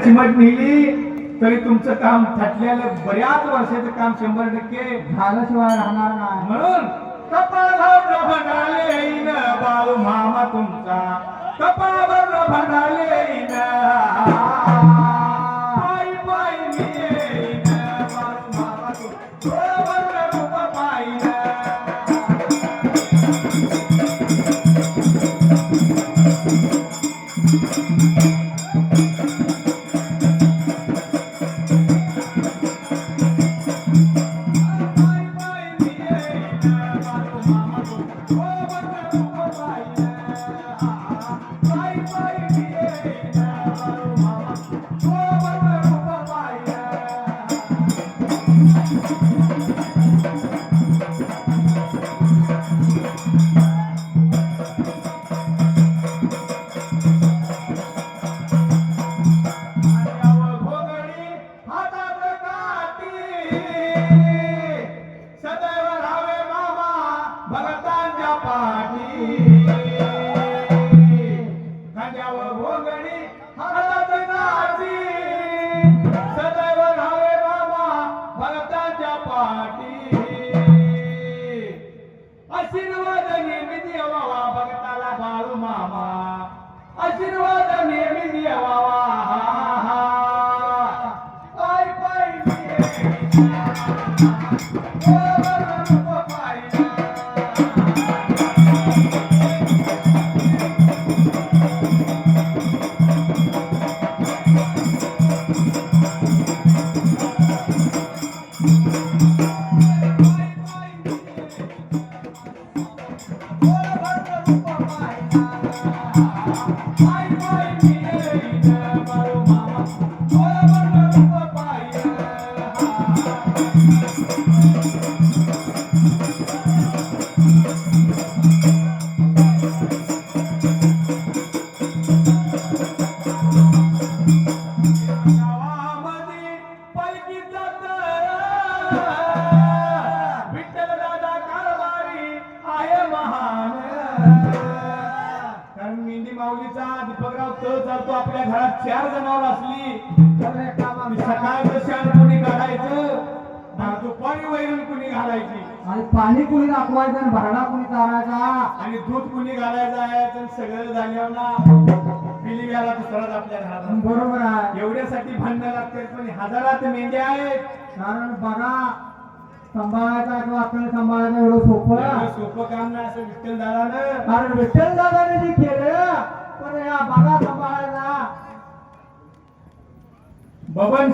चिमट नेली तरी तुमचं काम थटलेलं बऱ्याच वर्षाचं काम 100% झाल्याशिवाय राहणार नाही. म्हणून कपाळावर भंडाले न बाळू मामा तुमचा कपाळावर भंडाले न पायी पायी मी येईन बाळू मामा तुमचा रूप पाहिन. आशीर्वाद नेहमी द्यावा भक्ताला बाळू मामा आशीर्वाद नेहमी द्यावा. पाय पाय माऊलीचा दीपकराव तळ चालतो. आपल्या घरात 4 जनावर असली तर सकाळचं शान कुणी काढायचं, दुपारी वैरण कुणी घालायची, आणि पाणी कुणी दाखवायचं आणि भरडा कुणी चारायचा, आणि दूध कुणी घालायचं आहे. सगळं झाल्यावर ना पिली घ्यायला दुसराच आपल्या घरात. बरोबर आहे. एवढ्यासाठी भांडणं लागतात. पण हजारात मेंढ्या आहेत. कारण बघा सांभाळायचा किंवा आपल्याला सांभाळायचं एवढं सोपं काम नाही असं विठ्ठल दादानं. कारण विठ्ठल दादाने जे केलं पण या बघा सांभाळायला बबन